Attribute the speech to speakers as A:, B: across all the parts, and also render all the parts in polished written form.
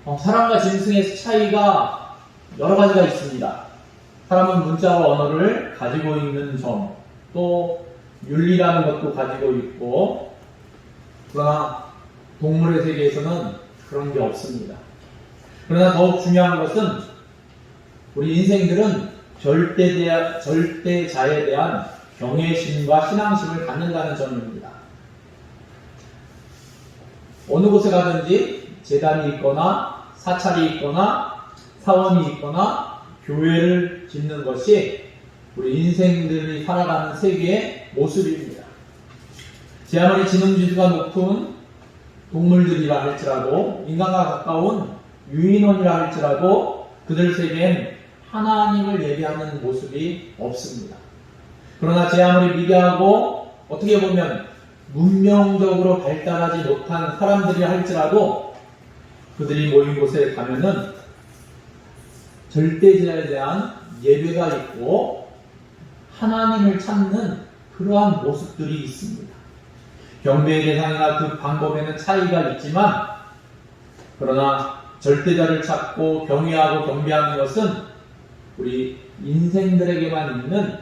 A: 사람과 짐승의 차이가 여러 가지가 있습니다. 사람은 문자와 언어를 가지고 있는 점, 또 윤리라는 것도 가지고 있고, 그러나 동물의 세계에서는 그런 게 없습니다. 그러나 더욱 중요한 것은 우리 인생들은 절대자에 대한 경외심과 신앙심을 갖는다는 점입니다. 어느 곳에 가든지 제단이 있거나 사찰이 있거나 사원이 있거나 교회를 짓는 것이 우리 인생들이 살아가는 세계의 모습입니다. 제 아무리 지능지수가 높은 동물들이라 할지라도, 인간과 가까운 유인원이라 할지라도 그들 세계엔 하나님을 예배하는 모습이 없습니다. 그러나 제 아무리 미개하고 어떻게 보면 문명적으로 발달하지 못한 사람들이라 할지라도 그들이 모인 곳에 가면은 절대자에 대한 예배가 있고 하나님을 찾는 그러한 모습들이 있습니다. 경배의 대상이나 그 방법에는 차이가 있지만, 그러나 절대자를 찾고 경외하고 경배하는 것은 우리 인생들에게만 있는,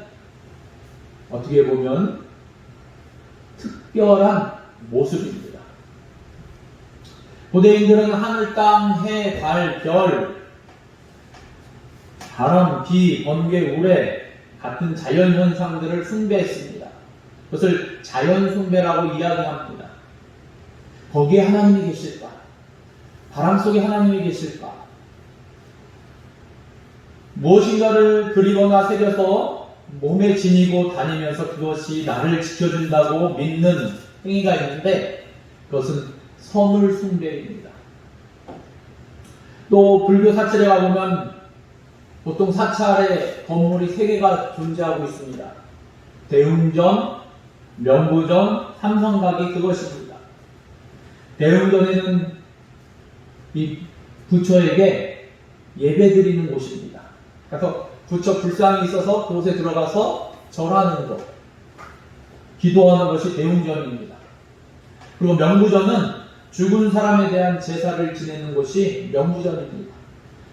A: 어떻게 보면 특별한 모습입니다. 고대인들은 하늘, 땅, 해, 달, 별, 바람, 비, 번개, 우레 같은 자연현상들을 숭배했습니다. 그것을 자연숭배라고 이야기합니다. 거기에 하나님이 계실까? 바람 속에 하나님이 계실까? 무엇인가를 그리거나 새겨서 몸에 지니고 다니면서 그것이 나를 지켜준다고 믿는 행위가 있는데 그것은 선울숭배입니다. 또 불교 사찰에 가보면 보통 사찰에 건물이 3개가 존재하고 있습니다. 대웅전, 명부전, 삼성각이 그것입니다. 대웅전에는 이 부처에게 예배드리는 곳입니다. 그래서 부처 불상이 있어서 그곳에 들어가서 절하는 것, 기도하는 것이 대웅전입니다. 그리고 명부전은 죽은 사람에 대한 제사를 지내는 곳이 명부전입니다.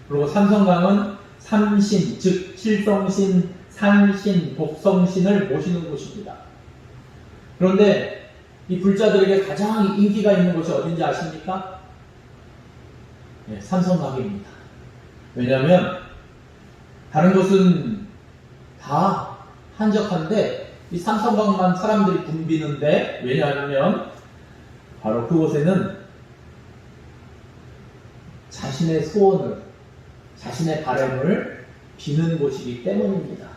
A: 그리고 삼성강은 삼신, 즉 칠성신, 산신, 독성신을 모시는 곳입니다. 그런데 이 불자들에게 가장 인기가 있는 곳이 어딘지 아십니까? 네, 삼성각입니다. 왜냐하면 다른 곳은 다 한적한데 이 삼성각만 사람들이 붐비는데, 왜냐하면 바로 그곳에는 자신의 소원을, 자신의 바람을 비는 곳이기 때문입니다.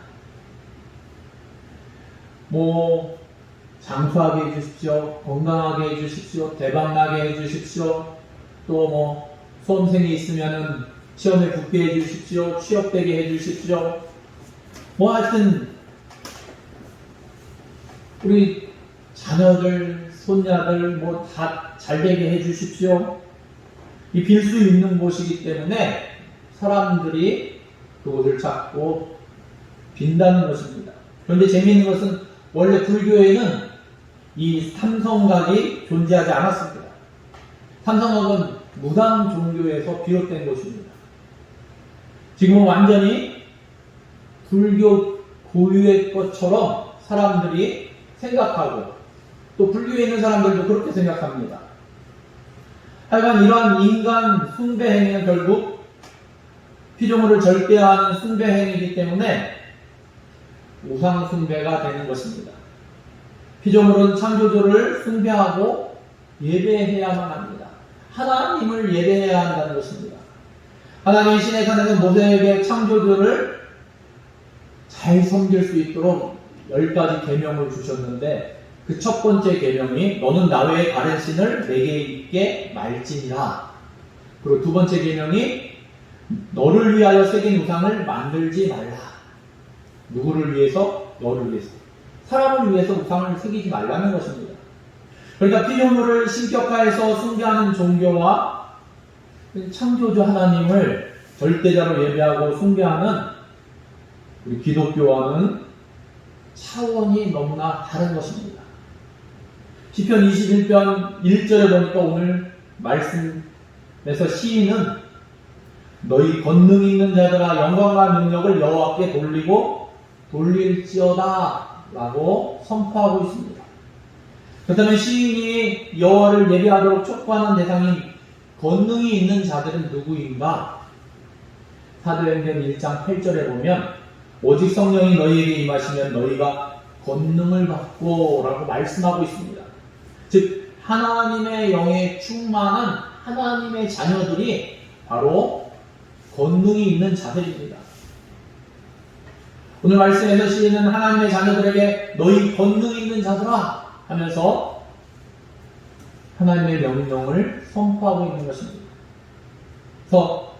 A: 장수하게 해주십시오, 건강하게 해주십시오, 대박나게 해주십시오, 또 수험생이 있으면은 시험에 붙게 해주십시오, 취업되게 해주십시오, 하여튼 우리 자녀들, 손자들 다 잘되게 해주십시오. 이 빌 수 있는 곳이기 때문에 사람들이 그곳을 찾고 빈다는 것입니다. 그런데 재미있는 것은 원래 불교에는 이 삼성각이 존재하지 않았습니다. 삼성각은 무당 종교에서 비롯된 곳입니다. 지금은 완전히 불교 고유의 것처럼 사람들이 생각하고 또 불교에 있는 사람들도 그렇게 생각합니다. 하여간 이러한 인간 숭배 행위는 결국 피조물을 절대화하는 숭배 행위이기 때문에 우상 숭배가 되는 것입니다. 피조물은 창조주를 숭배하고 예배해야만 합니다. 하나님을 예배해야 한다는 것입니다. 하나님이 신의 산에서 모세에게 창조주를 잘 섬길 수 있도록 10가지 계명을 주셨는데 그 첫 번째 계명이 너는 나 외에 다른 신을 내게 있게 말지니라. 그리고 두 번째 계명이 너를 위하여 새긴 우상을 만들지 말라. 누구를 위해서? 너를 위해서. 사람을 위해서 우상을 새기지 말라는 것입니다. 그러니까 피조물을 신격화해서 숭배하는 종교와 창조주 하나님을 절대자로 예배하고 숭배하는 우리 기독교와는 차원이 너무나 다른 것입니다. 시편 21편 1절에 보니까 오늘 말씀 그래서 시인은 너희 권능 있는 자들아 영광과 능력을 여호와께 돌리고 돌릴지어다 라고 선포하고 있습니다. 그렇다면 시인이 여호와를 예배하도록 촉구하는 대상인 권능이 있는 자들은 누구인가? 사도행전 1장 8절에 보면 오직 성령이 너희에게 임하시면 너희가 권능을 받고 라고 말씀하고 있습니다. 즉 하나님의 영에 충만한 하나님의 자녀들이 바로 권능이 있는 자들입니다. 오늘 말씀에서 시인은 하나님의 자녀들에게 너희 권능 있는 자들아 하면서 하나님의 명령을 선포하고 있는 것입니다. 그래서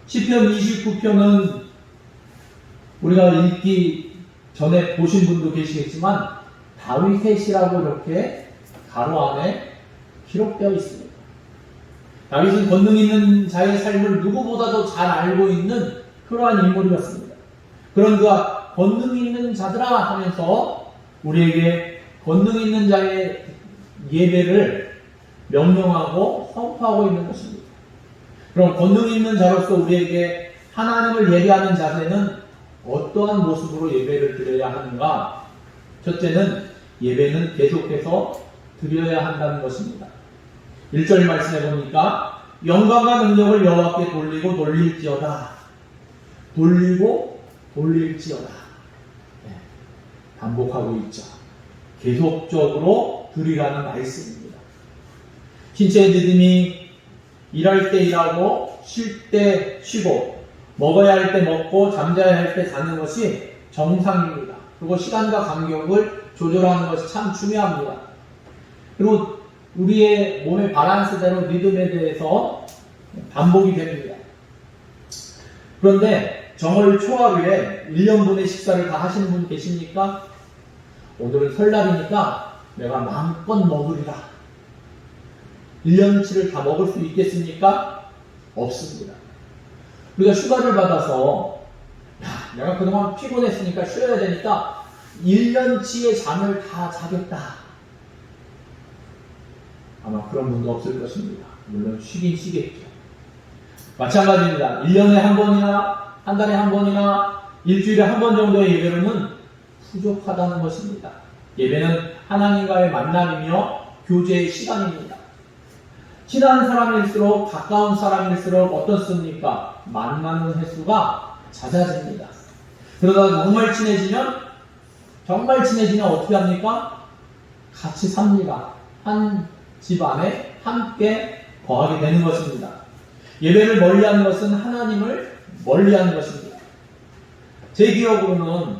A: 시편 29편은 우리가 읽기 전에 보신 분도 계시겠지만 다윗의 시라고 이렇게 가로 안에 기록되어 있습니다. 다윗은 권능 있는 자의 삶을 누구보다도 잘 알고 있는 그러한 인물이었습니다. 그런 그가 권능 있는 자들아 하면서 우리에게 권능 있는 자의 예배를 명령하고 선포하고 있는 것입니다. 그럼 권능 있는 자로서 우리에게 하나님을 예배하는 자세는 어떠한 모습으로 예배를 드려야 하는가? 첫째는 예배는 계속해서 드려야 한다는 것입니다. 1절 말씀해 보니까 영광과 능력을 여호와께 돌리고 돌릴지어다. 돌리고 돌릴지어다. 네, 반복하고 있죠. 계속적으로 드리라는 말씀입니다. 신체의 믿음이 일할 때 일하고 쉴 때 쉬고 먹어야 할 때 먹고 잠자야 할 때 자는 것이 정상입니다. 그리고 시간과 간격을 조절하는 것이 참 중요합니다. 그리고 우리의 몸의 바란스대로 리듬에 대해서 반복이 됩니다. 그런데 정월 초하루에 1년분의 식사를 다 하시는 분 계십니까? 오늘은 설날이니까 내가 마음껏 먹으리라. 1년치를 다 먹을 수 있겠습니까? 없습니다. 우리가 휴가를 받아서 내가 그동안 피곤했으니까 쉬어야 되니까 1년치의 잠을 다 자겠다. 아마 그런 분도 없을 것입니다. 물론 쉬긴 쉬겠죠. 마찬가지입니다. 1년에 한 번이나 한 달에 한 번이나 일주일에 한 번 정도의 예배로는 부족하다는 것입니다. 예배는 하나님과의 만남이며 교제의 시간입니다. 친한 사람일수록 가까운 사람일수록 어떻습니까? 만나는 횟수가 잦아집니다. 그러다가 정말 친해지면 어떻게 합니까? 같이 삽니다. 한 집안에 함께 거하게 되는 것입니다. 예배를 멀리하는 것은 하나님을 멀리하는 것입니다. 제 기억으로는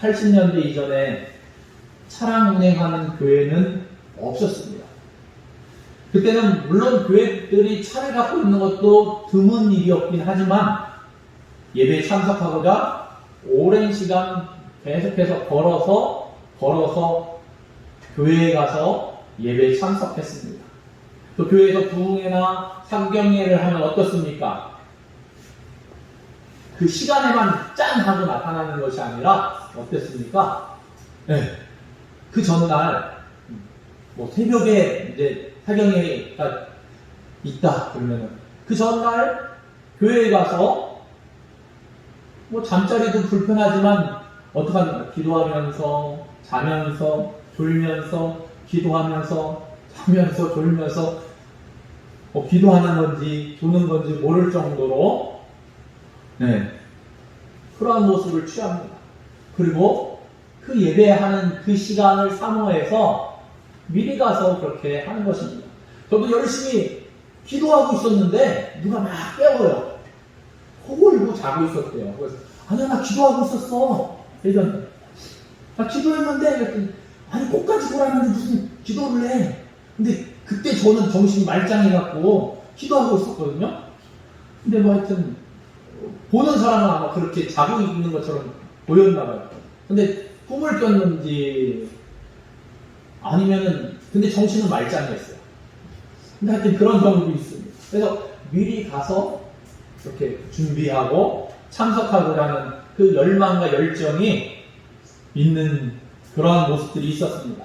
A: 80년대 이전에 차량 운행하는 교회는 없었습니다. 그때는 물론 교회들이 차를 갖고 있는 것도 드문 일이었긴 하지만 예배에 참석하고자 오랜 시간 계속해서 걸어서 교회에 가서 예배에 참석했습니다. 또 교회에서 부흥회나 상경회를 하면 어떻습니까? 그 시간에만 짠 하고 나타나는 것이 아니라 어땠습니까? 네. 그 전날 새벽에 이제 사경회가 있다 그러면은 그 전날 교회에 가서 잠자리도 불편하지만 어떡합니까? 기도하면서 자면서 졸면서 기도하면서 자면서 졸면서 기도하는 건지 조는 건지 모를 정도로 그러한 모습을 취합니다. 그리고 그 예배하는 그 시간을 사모해서 미리 가서 그렇게 하는 것입니다. 저도 열심히 기도하고 있었는데 누가 막 깨워요. 코 골고 자고 있었대요. 그래서 아니야 나 기도하고 있었어. 예전에 나 기도했는데 그랬더니 아니 꽃까지 보라는데 무슨 기도를 해. 근데 그때 저는 정신이 말짱해갖고 기도하고 있었거든요. 근데 하여튼 보는 사람은 아마 그렇게 자고 있는 것처럼 보였나봐요. 근데 꿈을 꿨는지 아니면은 근데 정신은 말짱했어요. 근데 하여튼 그런 경우도 있습니다. 그래서 미리 가서 이렇게 준비하고 참석하고자 하는 그 열망과 열정이 있는 그러한 모습들이 있었습니다.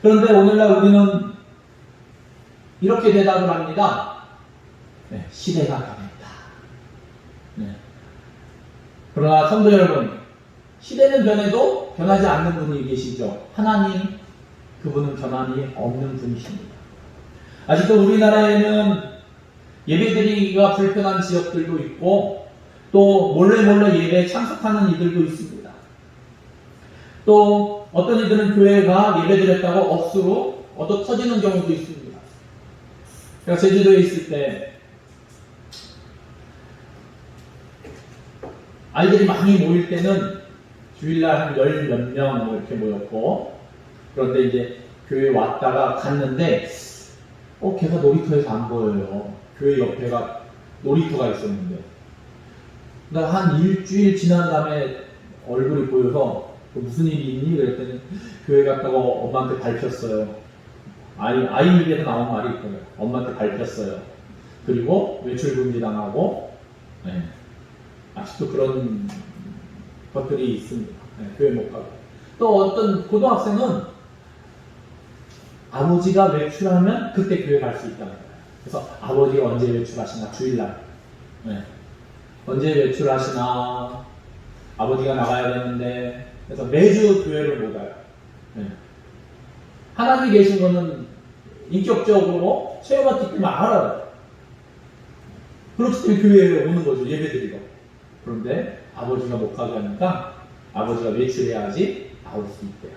A: 그런데 오늘날 우리는 이렇게 대답을 합니다. 네, 시대가 변했다. 네. 그러나 성도 여러분, 시대는 변해도 변하지 않는 분이 계시죠. 하나님, 그분은 변함이 없는 분이십니다. 아직도 우리나라에는 예배드리기가 불편한 지역들도 있고 또 몰래 예배에 참석하는 이들도 있습니다. 또 어떤 이들은 교회가 예배드렸다고 억수로 얻어 터지는 경우도 있습니다. 제가 제주도에 있을 때 아이들이 많이 모일 때는 주일날 한 열 몇 명 이렇게 모였고, 그런데 이제 교회 왔다가 갔는데 걔가 놀이터에서 안 보여요. 교회 옆에가 놀이터가 있었는데 한 일주일 지난 다음에 얼굴이 보여서 무슨 일이 있니? 그랬더니 교회 갔다가 엄마한테 밟혔어요. 아이 입에서 나온 말이 있거든요. 엄마한테 밟혔어요. 그리고 외출 금지 당하고, 네. 아직도 그런 것들이 있습니다. 네, 교회 못 가고. 또 어떤 고등학생은 아버지가 외출하면 그때 교회 갈 수 있다는 거예요. 그래서 아버지가 언제 외출하시나? 주일날. 네. 언제 외출하시나? 아버지가 나가야 되는데, 그래서 매주 교회를 못 가요. 네. 하나님이 계신 거는 인격적으로 체험했기 때문에 알아요. 그렇기 때문에 교회에 오는 거죠. 예배드리고. 그런데 아버지가 못 가게 하니까 아버지가 외출해야지 나올 수 있대요.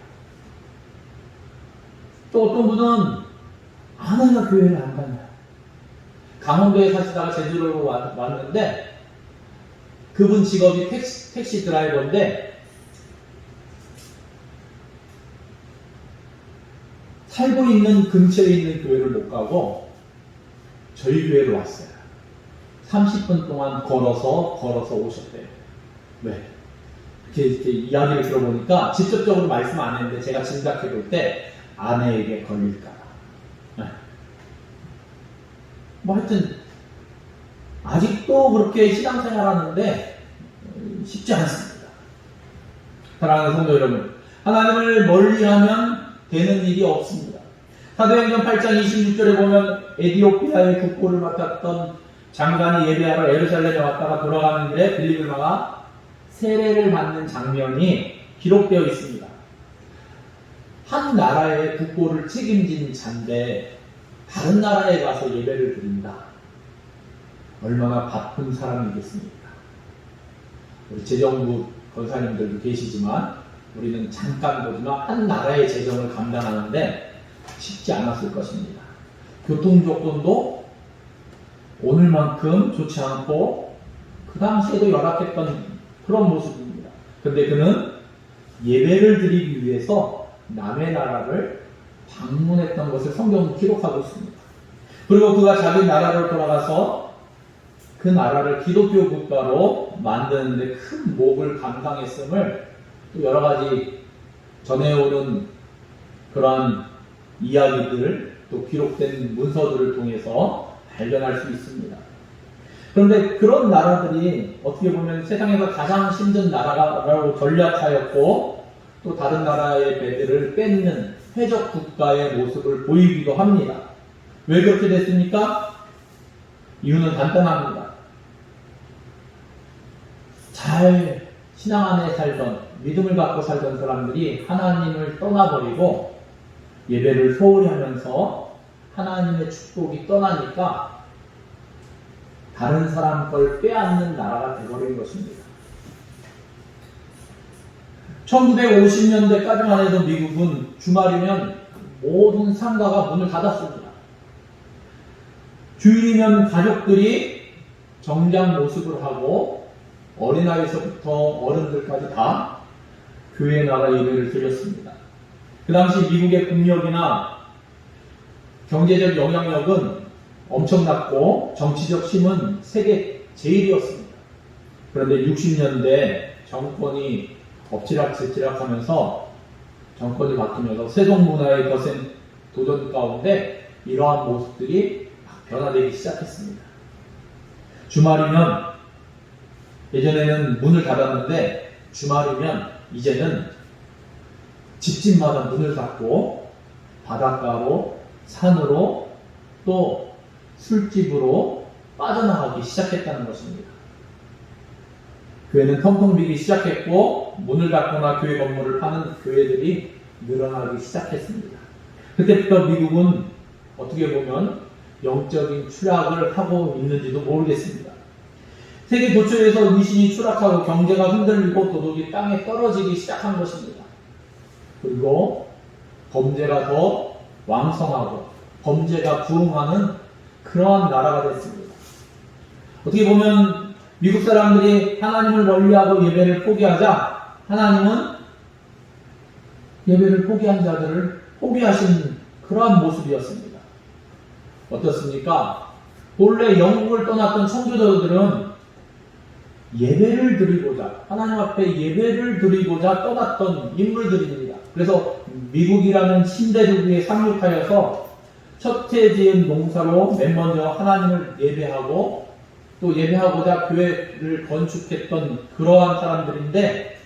A: 또 어떤 분은 아내가 교회를 안 가요. 강원도에 사시다가 제주도로 왔는데 그분 직업이 택시 드라이버인데 살고 있는 근처에 있는 교회를 못 가고 저희 교회로 왔어요. 30분 동안 걸어서 오셨대요. 왜? 이렇게 이야기를 들어보니까 직접적으로 말씀 안 했는데 제가 짐작해 볼 때 아내에게 걸릴까 봐. 네. 뭐 하여튼 아직도 그렇게 신앙생활 하는데 쉽지 않습니다. 사랑하는 성도 여러분, 하나님을 멀리하면 되는 일이 없습니다. 사도행전 8장 26절에 보면 에디오피아의 국보를 맡았던 장관이 예배하러 예루살렘에 왔다가 돌아가는 길에 빌립을 막아 세례를 받는 장면이 기록되어 있습니다. 한 나라의 국보를 책임진 자인데 다른 나라에 가서 예배를 드린다. 얼마나 바쁜 사람이겠습니까? 우리 재정부 권사님들도 계시지만 우리는 잠깐 보지만 한 나라의 재정을 감당하는데 쉽지 않았을 것입니다. 교통조건도 오늘만큼 좋지 않고 그 당시에도 열악했던 그런 모습입니다. 그런데 그는 예배를 드리기 위해서 남의 나라를 방문했던 것을 성경은 기록하고 있습니다. 그리고 그가 자기 나라로 돌아가서 그 나라를 기독교 국가로 만드는데 큰 몫을 감당했음을 또 여러 가지 전해오는 그러한 이야기들, 또 기록된 문서들을 통해서 발견할 수 있습니다. 그런데 그런 나라들이 어떻게 보면 세상에서 가장 힘든 나라라고 전략하였고 또 다른 나라의 배들을 뺏는 해적 국가의 모습을 보이기도 합니다. 왜 그렇게 됐습니까? 이유는 간단합니다. 잘 신앙 안에 살던, 믿음을 갖고 살던 사람들이 하나님을 떠나버리고 예배를 소홀히 하면서 하나님의 축복이 떠나니까 다른 사람 걸 빼앗는 나라가 되어버린 것입니다. 1950년대까지만 해도 미국은 주말이면 모든 상가가 문을 닫았습니다. 주일이면 가족들이 정장 모습을 하고 어린아이에서부터 어른들까지 다 교회에 나가 예배를 드렸습니다. 그 당시 미국의 국력이나 경제적 영향력은 엄청났고 정치적 힘은 세계 제일이었습니다. 그런데 60년대 정권이 엎치락뒤치락 하면서 정권이 바뀌면서 세속문화의 거센 도전 가운데 이러한 모습들이 변화되기 시작했습니다. 주말이면 예전에는 문을 닫았는데 주말이면 이제는 집집마다 문을 닫고 바닷가로 산으로 또 술집으로 빠져나가기 시작했다는 것입니다. 교회는 텅텅 비기 시작했고 문을 닫거나 교회 건물을 파는 교회들이 늘어나기 시작했습니다. 그때부터 미국은 어떻게 보면 영적인 추락을 하고 있는지도 모르겠습니다. 세계 도처에서 미신이 추락하고 경제가 흔들리고 도덕이 땅에 떨어지기 시작한 것입니다. 그리고 범죄가 더 왕성하고 범죄가 부흥하는 그러한 나라가 됐습니다. 어떻게 보면 미국 사람들이 하나님을 멀리하고 예배를 포기하자 하나님은 예배를 포기한 자들을 포기하신 그러한 모습이었습니다. 어떻습니까? 본래 영국을 떠났던 청교도들은 예배를 드리고자, 하나님 앞에 예배를 드리고자 떠났던 인물들입니다. 그래서 미국이라는 신대륙에 상륙하여서 첫해 지은 농사로 맨 먼저 하나님을 예배하고 또 예배하고자 교회를 건축했던 그러한 사람들인데,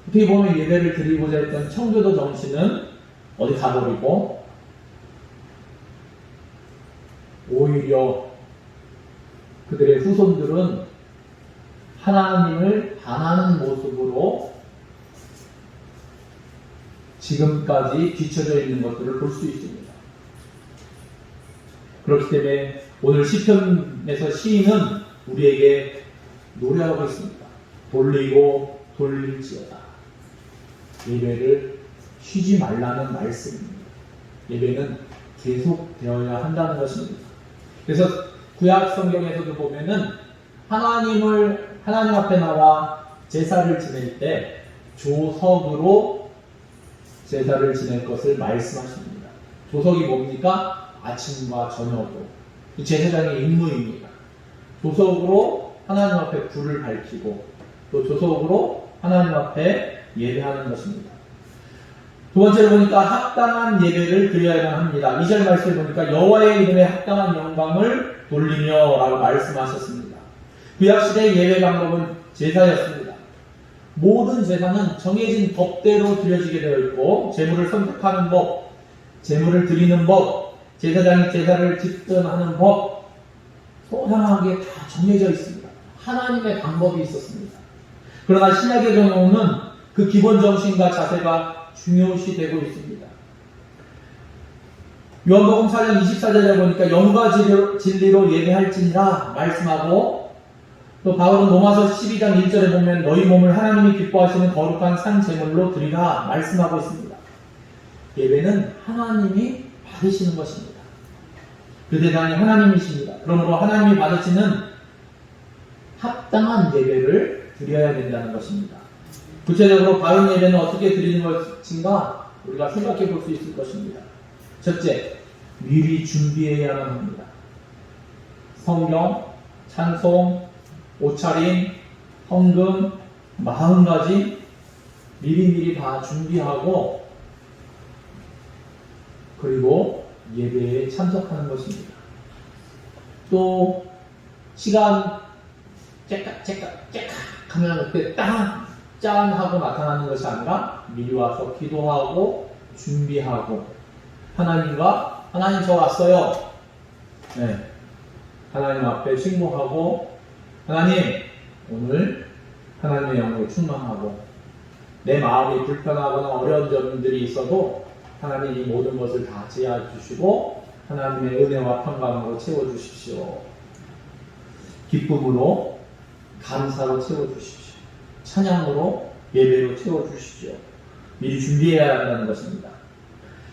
A: 어떻게 보면 예배를 드리고자 했던 청교도 정신은 어디 가버리고 오히려 그들의 후손들은 하나님을 반하는 모습으로 지금까지 뒤처져 있는 것들을 볼 수 있습니다. 그렇기 때문에 오늘 시편에서 시인은 우리에게 노래하고 있습니다. 돌리고 돌릴지어다. 예배를 쉬지 말라는 말씀입니다. 예배는 계속되어야 한다는 것입니다. 그래서 구약 성경에서도 보면은 하나님 앞에 나와 제사를 지낼 때 조석으로 제사를 지낼 것을 말씀하십니다. 조석이 뭡니까? 아침과 저녁으로. 제사장의 임무입니다. 조석으로 하나님 앞에 불을 밝히고 또 조석으로 하나님 앞에 예배하는 것입니다. 두 번째로 보니까 합당한 예배를 드려야만 합니다. 2절 말씀을 보니까 여호와의 이름에 합당한 영광을 돌리며 라고 말씀하셨습니다. 구약시대의 예배 방법은 제사였습니다. 모든 제사는 정해진 법대로 드려지게 되어 있고 제물을 선택하는 법, 제물을 드리는 법, 제사장이 제사를 집전하는 법, 소상하게 다 정해져 있습니다. 하나님의 방법이 있었습니다. 그러나 신약의 경우는 그 기본 정신과 자세가 중요시 되고 있습니다. 요한복음 4장 24절에 보니까 영과 진리로 예배할지니라 말씀하고, 또 바울은 로마서 12장 1절에 보면 너희 몸을 하나님이 기뻐하시는 거룩한 산 제물로 드리라 말씀하고 있습니다. 예배는 하나님이 받으시는 것입니다. 그 대상이 하나님이십니다. 그러므로 하나님이 받으시는 합당한 예배를 드려야 된다는 것입니다. 구체적으로 바른 예배는 어떻게 드리는 것인가 우리가 생각해 볼 수 있을 것입니다. 첫째, 미리 준비해야만 합니다. 성경, 찬송, 옷차림, 헌금, 마음가짐 미리미리 다 준비하고 그리고 예배에 참석하는 것입니다. 또 시간 째깍 하면 그때 짠 하고 나타나는 것이 아니라 미리 와서 기도하고 준비하고 하나님 저 왔어요. 네. 하나님 앞에 신고하고 하나님 오늘 하나님의 영으로 충만하고 내 마음이 불편하거나 어려운 점들이 있어도 하나님 이 모든 것을 다 지어주시고 하나님의 은혜와 평강으로 채워주십시오. 기쁨으로 감사로 채워주십시오. 찬양으로 예배로 채워주십시오. 미리 준비해야 한다는 것입니다.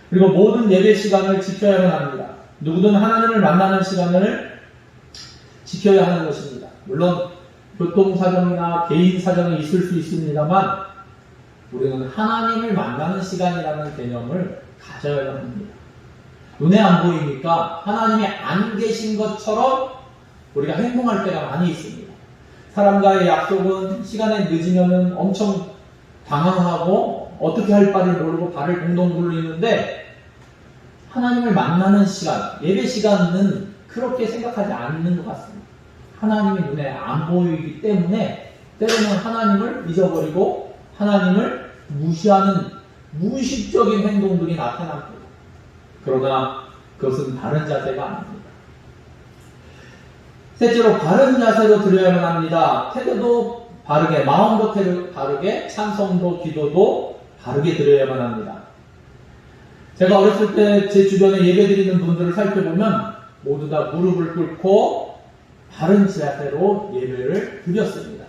A: 그리고 모든 예배 시간을 지켜야만 합니다. 누구든 하나님을 만나는 시간을 지켜야 하는 것입니다. 물론 교통사정이나 개인 사정이 있을 수 있습니다만 우리는 하나님을 만나는 시간이라는 개념을 가져야 합니다. 눈에 안 보이니까 하나님이 안 계신 것처럼 우리가 행동할 때가 많이 있습니다. 사람과의 약속은 시간에 늦으면 엄청 당황하고 어떻게 할 바를 모르고 발을 동동 굴리는데 하나님을 만나는 시간, 예배 시간은 그렇게 생각하지 않는 것 같습니다. 하나님이 눈에 안 보이기 때문에 때로는 하나님을 잊어버리고 하나님을 무시하는 무의식적인 행동들이 나타납니다. 그러나 그것은 바른 자세가 아닙니다. 셋째로 바른 자세로 드려야만 합니다. 태도도 바르게, 마음도 바르게, 찬송도 기도도 바르게 드려야만 합니다. 제가 어렸을 때 제 주변에 예배 드리는 분들을 살펴보면 모두 다 무릎을 꿇고 바른 자세로 예배를 드렸습니다.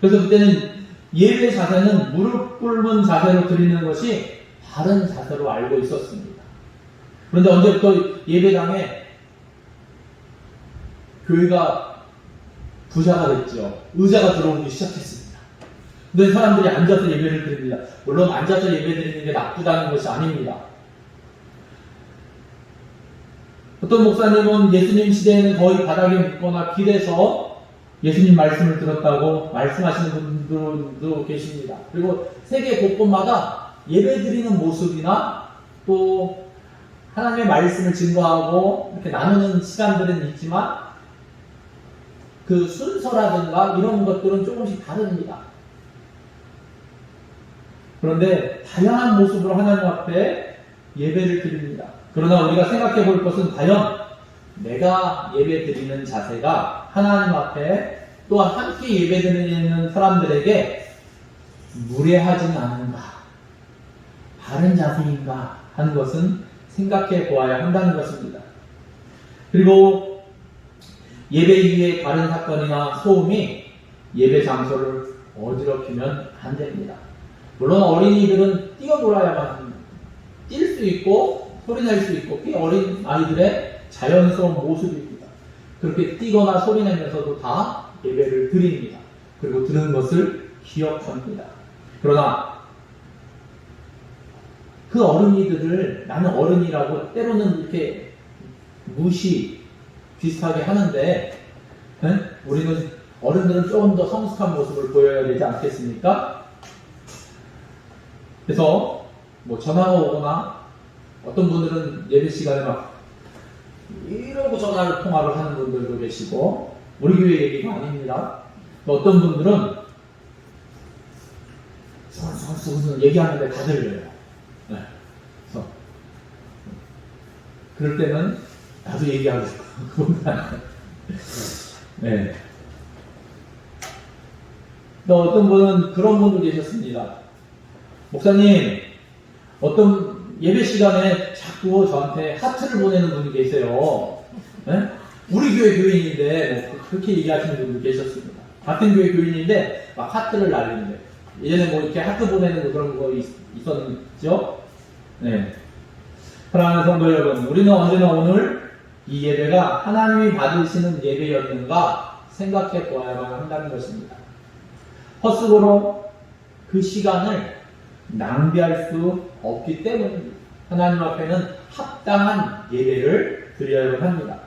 A: 그래서 그때는 예배 자세는 무릎 꿇는 자세로 드리는 것이 바른 자세로 알고 있었습니다. 그런데 언제부터 예배당에 교회가 부자가 됐죠. 의자가 들어오기 시작했습니다. 근데 사람들이 앉아서 예배를 드립니다. 물론 앉아서 예배 드리는 게 나쁘다는 것이 아닙니다. 어떤 목사님은 예수님 시대에는 거의 바닥에 눕거나 길에서 예수님 말씀을 들었다고 말씀하시는 분들도 계십니다. 그리고 세계 곳곳마다 예배 드리는 모습이나 또 하나님의 말씀을 증거하고 이렇게 나누는 시간들은 있지만 그 순서라든가 이런 것들은 조금씩 다릅니다. 그런데 다양한 모습으로 하나님 앞에 예배를 드립니다. 그러나 우리가 생각해 볼 것은 과연 내가 예배 드리는 자세가 하나님 앞에 또한 함께 예배 드리는 사람들에게 무례하진 않은가, 바른 자세인가 하는 것은 생각해 보아야 한다는 것입니다. 그리고 예배 이후에 다른 사건이나 소음이 예배 장소를 어지럽히면 안 됩니다. 물론 어린이들은 뛰어놀아야만 합니다. 뛸 수 있고 소리낼 수 있고 꽤 어린 아이들의 자연스러운 모습입니다. 그렇게 뛰거나 소리내면서도 다 예배를 드립니다. 그리고 들은 것을 기억합니다. 그러나 그 어린이들을 나는 어른이라고 때로는 이렇게 무시 비슷하게 하는데 우리는 어른들은 조금 더 성숙한 모습을 보여야 되지 않겠습니까? 그래서 뭐 전화가 오거나 어떤 분들은 예배 시간에 막 이러고 전화를 통화를 하는 분들도 계시고 우리 교회 얘기가 아닙니다. 또 어떤 분들은 무슨 얘기하는데 다 들려요. 네. 그래서 그럴 때는 나도 얘기하고 싶고 네. 또 어떤 분은 그런 분도 계셨습니다. 목사님, 어떤 예배 시간에 자꾸 저한테 하트를 보내는 분이 계세요. 네? 우리 교회 교인인데 뭐 그렇게 얘기하시는 분도 계셨습니다. 같은 교회 교인인데 막 하트를 날리는데 예전에 뭐 이렇게 하트 보내는 거 그런 거 있었죠? 네. 사랑하는 성도 여러분, 우리는 언제나 오늘 이 예배가 하나님이 받으시는 예배였는가 생각해 보아야만 한다는 것입니다. 헛수고로 그 시간을 낭비할 수 없기 때문입니다. 하나님 앞에는 합당한 예배를 드려야만 합니다.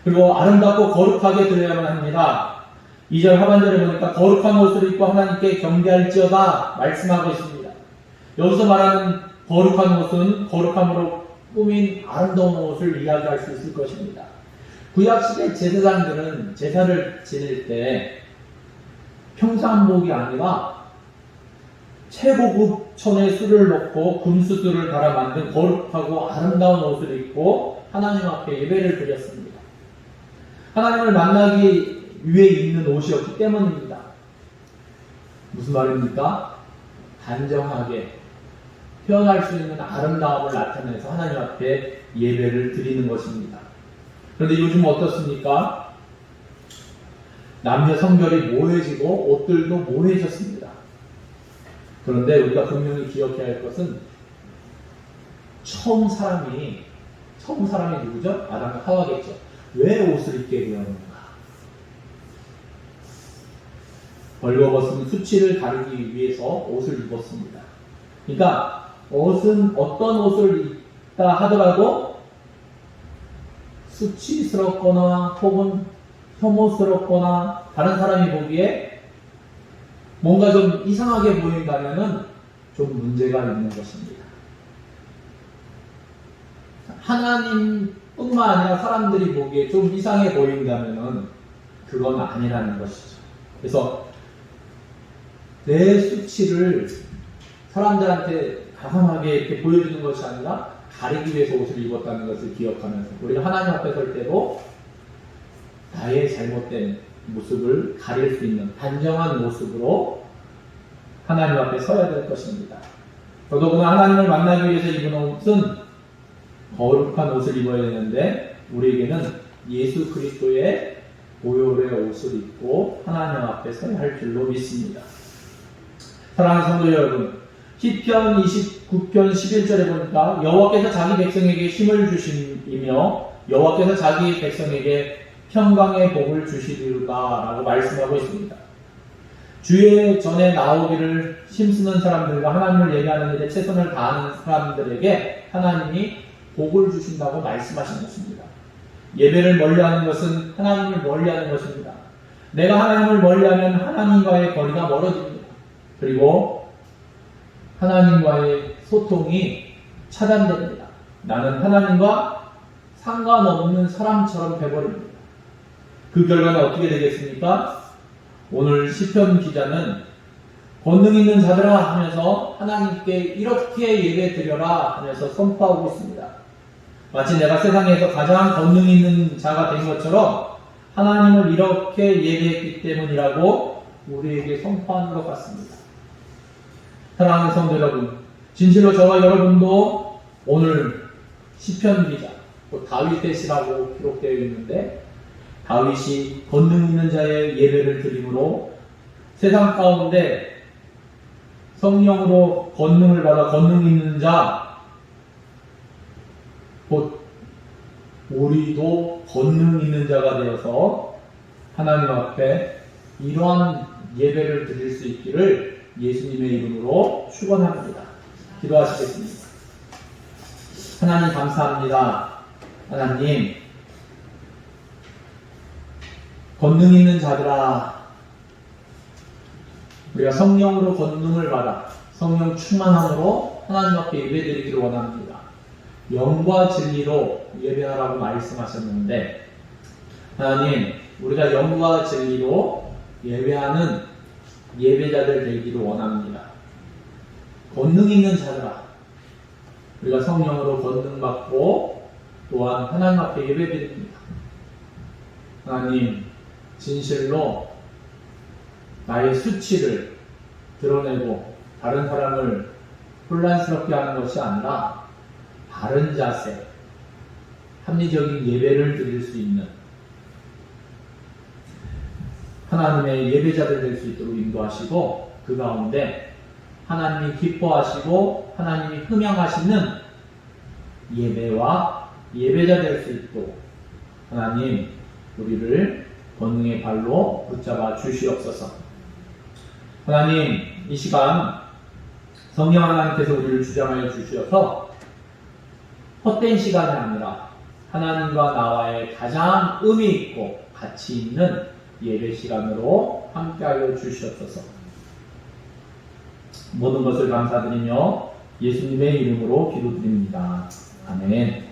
A: 그리고 아름답고 거룩하게 드려야만 합니다. 2절 하반절에 보니까 거룩한 옷을 입고 하나님께 경배할지어다 말씀하고 있습니다. 여기서 말하는 거룩한 옷은 거룩함으로 꾸민 아름다운 옷을 이야기할 수 있을 것입니다. 구약시대 제사장들은 제사를 지낼 때 평상복이 아니라 최고급 천의 술을 넣고 금수술을 달아 만든 거룩하고 아름다운 옷을 입고 하나님 앞에 예배를 드렸습니다. 하나님을 만나기 위해 입는 옷이었기 때문입니다. 무슨 말입니까? 단정하게 표현할 수 있는 아름다움을 나타내서 하나님 앞에 예배를 드리는 것입니다. 그런데 요즘 어떻습니까? 남녀 성별이 모해지고 옷들도 모해졌습니다. 그런데 우리가 분명히 기억해야 할 것은 처음 사람이 누구죠? 아담과 하와겠죠. 왜 옷을 입게 되었는가? 벌거벗은 수치를 가리기 위해서 옷을 입었습니다. 그러니까 옷은 어떤 옷을 입다 하더라도 수치스럽거나 혹은 혐오스럽거나 다른 사람이 보기에 뭔가 좀 이상하게 보인다면 좀 문제가 있는 것입니다. 하나님뿐만 아니라 사람들이 보기에 좀 이상해 보인다면 그건 아니라는 것이죠. 그래서 내 수치를 사람들한테 과감하게 이렇게 보여주는 것이 아니라 가리기 위해서 옷을 입었다는 것을 기억하면서 우리가 하나님 앞에 설 때도 나의 잘못된 모습을 가릴 수 있는 단정한 모습으로 하나님 앞에 서야 될 것입니다. 더더구나 하나님을 만나기 위해서 입은 옷은 거룩한 옷을 입어야 되는데 우리에게는 예수 그리스도의 보혈의 옷을 입고 하나님 앞에 서야 할 줄로 믿습니다. 사랑하는 성도 여러분, 시편 29편 11절에 보니까 여호와께서 자기 백성에게 힘을 주시며 여호와께서 자기 백성에게 평강의 복을 주시리로다라고 말씀하고 있습니다. 주의 전에 나오기를 힘쓰는 사람들과 하나님을 예배하는 일에 최선을 다하는 사람들에게 하나님이 복을 주신다고 말씀하신 것입니다. 예배를 멀리하는 것은 하나님을 멀리하는 것입니다. 내가 하나님을 멀리하면 하나님과의 거리가 멀어집니다. 그리고 하나님과의 소통이 차단됩니다. 나는 하나님과 상관없는 사람처럼 돼버립니다. 그 결과는 어떻게 되겠습니까? 오늘 시편 기자는 권능 있는 자들아 하면서 하나님께 이렇게 예배 드려라 하면서 선포하고 있습니다. 마치 내가 세상에서 가장 권능 있는 자가 된 것처럼 하나님을 이렇게 예배했기 때문이라고 우리에게 선포하는 것 같습니다. 사랑하는 성도 여러분, 진실로 저와 여러분도 오늘 시편 기자, 다윗의 시라고 기록되어 있는데 다윗이 권능 있는 자의 예배를 드림으로 세상 가운데 성령으로 권능을 받아 권능 있는 자, 곧 우리도 권능 있는 자가 되어서 하나님 앞에 이러한 예배를 드릴 수 있기를 예수님의 이름으로 축원합니다. 기도하시겠습니다. 하나님 감사합니다. 하나님, 권능 있는 자들아, 우리가 성령으로 권능을 받아 성령 충만함으로 하나님 앞에 예배드리기를 원합니다. 영과 진리로 예배하라고 말씀하셨는데 하나님, 우리가 영과 진리로 예배하는 예배자들 되기를 원합니다. 권능 있는 자들아, 우리가 성령으로 권능받고 또한 하나님 앞에 예배드립니다. 하나님, 진실로 나의 수치를 드러내고 다른 사람을 혼란스럽게 하는 것이 아니라 바른 자세, 합리적인 예배를 드릴 수 있는 하나님의 예배자들 될 수 있도록 인도하시고 그 가운데 하나님이 기뻐하시고 하나님이 흠양하시는 예배와 예배자 될 수 있도록 하나님 우리를 권능의 발로 붙잡아 주시옵소서. 하나님, 이 시간 성령 하나님께서 우리를 주장하여 주셔서 헛된 시간이 아니라 하나님과 나와의 가장 의미 있고 가치 있는 예배 시간으로 함께하여 주시옵소서. 모든 것을 감사드리며 예수님의 이름으로 기도드립니다. 아멘.